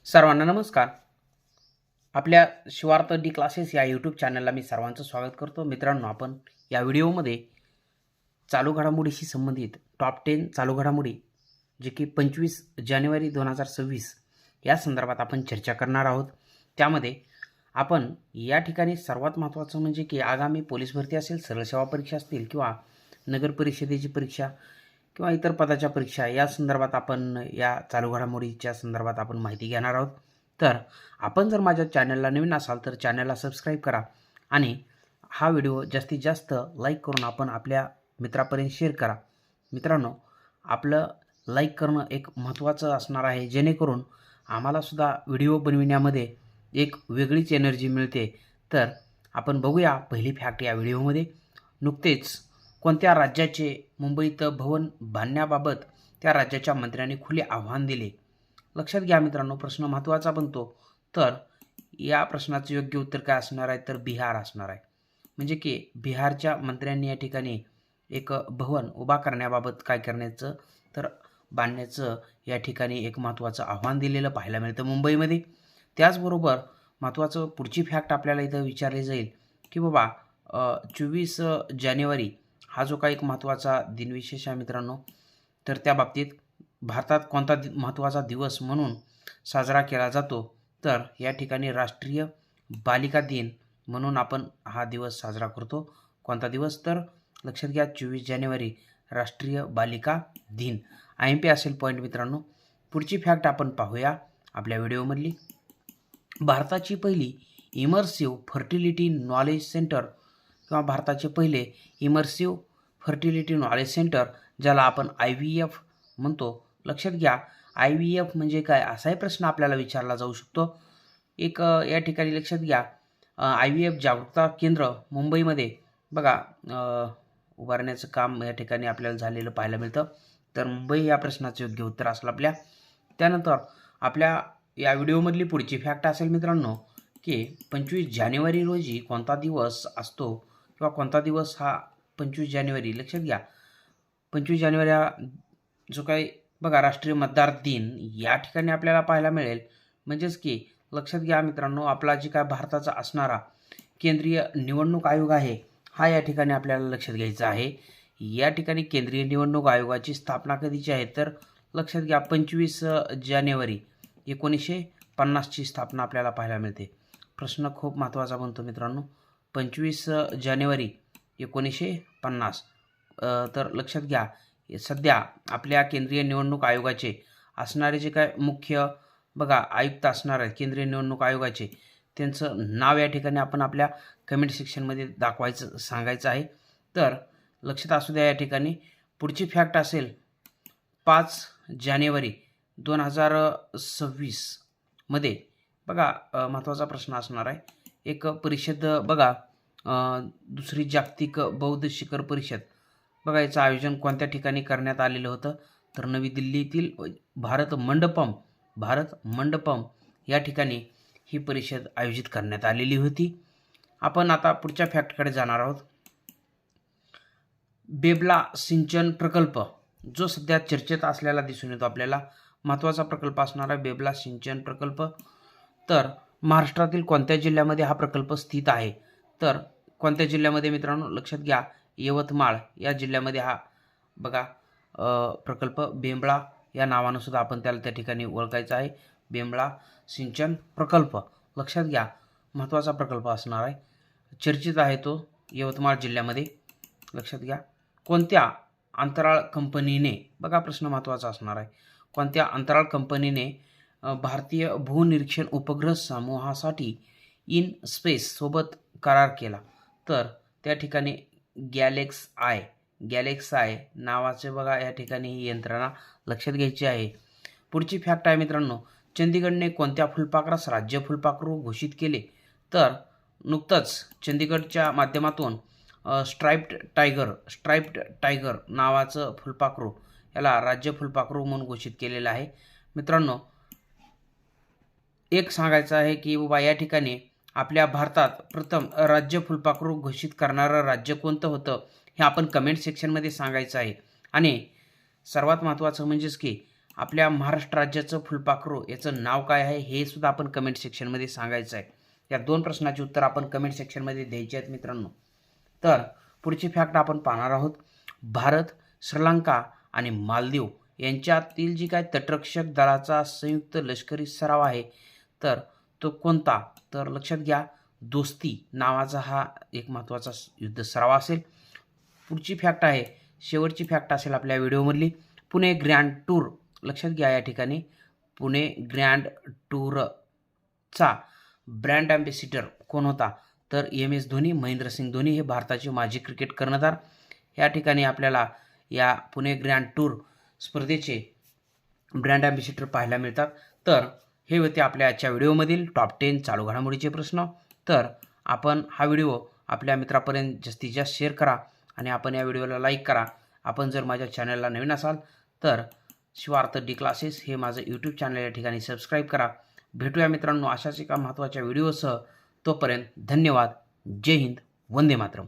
सर्वांना नमस्कार. आपल्या शिवार्थ डी क्लासेस या यूट्यूब चॅनलला मी सर्वांचं स्वागत करतो. मित्रांनो, आपण या व्हिडिओमध्ये चालू घडामोडीशी संबंधित टॉप 10 चालू घडामोडी जे की 25 जानेवारी 2026 या संदर्भात आपण चर्चा करणार आहोत. त्यामध्ये आपण या ठिकाणी सर्वात महत्त्वाचं म्हणजे की आगामी पोलीस भरती असेल, सरळ सेवा परीक्षा असतील किंवा नगर परिषदेची परीक्षा किंवा इतर पदाच्या परीक्षा या संदर्भात आपण या चालू घडामोडीच्या संदर्भात आपण माहिती घेणार आहोत. तर आपण जर माझ्या चॅनलला नवीन असाल तर चॅनलला सबस्क्राईब करा आणि हा व्हिडिओ जास्तीत जास्त लाईक करून आपण आपल्या मित्रापर्यंत शेअर करा. मित्रांनो, आपलं लाईक करणं एक महत्त्वाचं असणार आहे, जेणेकरून आम्हालासुद्धा व्हिडिओ बनविण्यामध्ये एक वेगळीच एनर्जी मिळते. तर आपण बघूया पहिली फॅक्ट या व्हिडिओमध्ये. नुकतेच कोणत्या राज्याचे मुंबईत भवन बांधण्याबाबत त्या राज्याच्या मंत्र्यांनी खुले आव्हान दिले? लक्षात घ्या मित्रांनो, प्रश्न महत्त्वाचा बनतो. तर या प्रश्नाचं योग्य उत्तर काय असणार आहे? तर बिहार असणार आहे. म्हणजे की बिहारच्या मंत्र्यांनी या ठिकाणी एक भवन उभा करण्याबाबत काय करण्याचं तर बांधण्याचं या ठिकाणी एक महत्त्वाचं आव्हान दिलेलं पाहायला मिळतं मुंबईमध्ये. त्याचबरोबर महत्त्वाचं पुढची फॅक्ट आपल्याला इथं विचारली जाईल की बाबा 24 जानेवारी हा जो काही एक महत्त्वाचा दिनविशेष आहे मित्रांनो, तर त्या बाबतीत भारतात कोणता महत्त्वाचा दिवस म्हणून साजरा केला जातो? तर या ठिकाणी राष्ट्रीय बालिका दिन म्हणून आपण हा दिवस साजरा करतो. कोणता दिवस? तर लक्षात घ्या, 24 जानेवारी राष्ट्रीय बालिका दिन. IMP असेल पॉईंट मित्रांनो. पुढची फॅक्ट आपण पाहूया आपल्या व्हिडिओमधली. भारताची पहिली इमर्सिव्ह फर्टिलिटी नॉलेज सेंटर किंवा भारताचे पहिले इमर्सिव्ह फर्टिलिटी नॉलेज सेंटर, ज्याला आपण IVF म्हणतो. लक्षात घ्या, IVF म्हणजे काय असाही प्रश्न आपल्याला विचारला जाऊ शकतो. एक या ठिकाणी लक्षात घ्या, IVF जागरूकता केंद्र मुंबईमध्ये बघा उभारण्याचं काम या ठिकाणी आपल्याला झालेलं पाहायला मिळतं. तर मुंबई या प्रश्नाचं योग्य उत्तर असलं आपल्या. त्यानंतर आपल्या या व्हिडिओमधली पुढची फॅक्ट असेल मित्रांनो की 25 जानेवारी रोजी कोणता दिवस असतो किंवा कोणता दिवस हा 25 जानेवारी. लक्षात घ्या, 25 जानेवारी हा जो काही बघा राष्ट्रीय मतदार दिन या ठिकाणी आपल्याला पाहायला मिळेल. म्हणजेच की लक्षात घ्या मित्रांनो, आपला जे काय भारताचा असणारा केंद्रीय निवडणूक आयोग आहे हा या ठिकाणी आपल्याला लक्षात घ्यायचा आहे. या ठिकाणी केंद्रीय निवडणूक आयोगाची स्थापना कधीची आहे? तर लक्षात घ्या, 25 जानेवारी 1950ची स्थापना आपल्याला पाहायला मिळते. प्रश्न खूप महत्त्वाचा बनतो मित्रांनो. 25 जानेवारी 1950. तर लक्षात घ्या, सध्या आपल्या केंद्रीय निवडणूक आयोगाचे असणारे जे काय मुख्य बघा आयुक्त असणार आहेत केंद्रीय निवडणूक आयोगाचे, त्यांचं नाव या ठिकाणी आपण आपल्या कमेंट सेक्शनमध्ये दाखवायचं सांगायचं आहे. तर लक्षात असू द्या. या ठिकाणी पुढची फॅक्ट असेल 5 जानेवारी 2026 मध्ये बघा महत्त्वाचा प्रश्न असणार आहे. एक परिषद बघा दुसरी जागतिक बौद्ध शिखर परिषद बघा, याचं आयोजन कोणत्या ठिकाणी करण्यात आलेलं होतं? तर नवी दिल्लीतील भारत मंडपम या ठिकाणी ही परिषद आयोजित करण्यात आलेली होती. आपण आता पुढच्या फॅक्टकडे जाणार आहोत. बेबला सिंचन प्रकल्प जो सध्या चर्चेत असलेला दिसून येतो आपल्याला, महत्त्वाचा प्रकल्प असणारा बेबला सिंचन प्रकल्प. तर महाराष्ट्रातील कोणत्या जिल्ह्यामध्ये हा प्रकल्प स्थित आहे? तर कोणत्या जिल्ह्यामध्ये मित्रांनो? लक्षात घ्या, यवतमाळ या जिल्ह्यामध्ये हा बघा प्रकल्प बेंबळा या नावानं सुद्धा आपण त्याला त्या ठिकाणी ओळखायचं आहे. बेंबळा सिंचन प्रकल्प. लक्षात घ्या, महत्त्वाचा प्रकल्प असणार आहे, चर्चित आहे तो यवतमाळ जिल्ह्यामध्ये. लक्षात घ्या, कोणत्या अंतराळ कंपनीने बघा प्रश्न महत्त्वाचा असणार आहे, कोणत्या अंतराळ कंपनीने भारतीय भूनिरीक्षण उपग्रह समूहासाठी इन स्पेस सोबत करार केला? तर त्या ठिकाणी गॅलेक्स आय नावाचे बघा या ठिकाणी ही यंत्रणा लक्षात घ्यायची आहे. पुढची फॅक्ट आहे मित्रांनो, चंदीगडने कोणत्या फुलपाखरास राज्य फुलपाखरू घोषित केले? तर नुकतंच चंदीगडच्या माध्यमातून स्ट्राइप्ड टायगर नावाचं फुलपाखरू याला राज्य फुलपाखरू म्हणून घोषित केलेलं आहे. मित्रांनो, एक सांगायचं आहे की बाबा या ठिकाणी आपल्या भारतात प्रथम राज्य फुलपाखरू घोषित करणारं राज्य कोणतं होतं हे आपण कमेंट सेक्शनमध्ये सांगायचं आहे. आणि सर्वात महत्त्वाचं म्हणजेच की आपल्या महाराष्ट्र राज्याचं फुलपाखरू याचं नाव काय आहे हे सुद्धा आपण कमेंट सेक्शनमध्ये सांगायचं आहे. या 2 प्रश्नाची उत्तर आपण कमेंट सेक्शनमध्ये द्यायची आहेत मित्रांनो. तर पुढची फॅक्ट आपण पाहणार आहोत. भारत, श्रीलंका आणि मालदीव यांच्यातील जी काय तटरक्षक दलाचा संयुक्त लष्करी सराव आहे तर तो कोणता? तर लक्षात घ्या, दोस्ती नावाचा हा एक महत्त्वाचा युद्ध सराव असेल. पुढची फॅक्ट आहे, शेवटची फॅक्ट असेल आपल्या व्हिडिओमधली, पुणे ग्रँड टूर. लक्षात घ्या या ठिकाणी पुणे ग्रँड टूरचा ब्रँड ॲम्बॅसिडर कोण होता? तर MS धोनी, महेंद्रसिंग धोनी हे भारताचे माजी क्रिकेट कर्णधार या ठिकाणी आपल्याला या पुणे ग्रँड टूर स्पर्धेचे ब्रँड ॲम्बॅसिडर पाहायला मिळतात. तर हे होते आपल्या आजच्या व्हिडिओमधील टॉप 10 चालू घडामोडीचे प्रश्न. तर आपण हा व्हिडिओ आपल्या मित्रापर्यंत जास्तीत जास्त शेअर करा आणि आपण या व्हिडिओला लाईक करा. आपण जर माझ्या चॅनलला नवीन असाल तर शिवार्थ डी क्लासेस हे माझं यूट्यूब चॅनल या ठिकाणी सबस्क्राईब करा. भेटूया मित्रांनो अशाच एका महत्त्वाच्या व्हिडिओसह. तोपर्यंत धन्यवाद. जय हिंद. वंदे मातरम.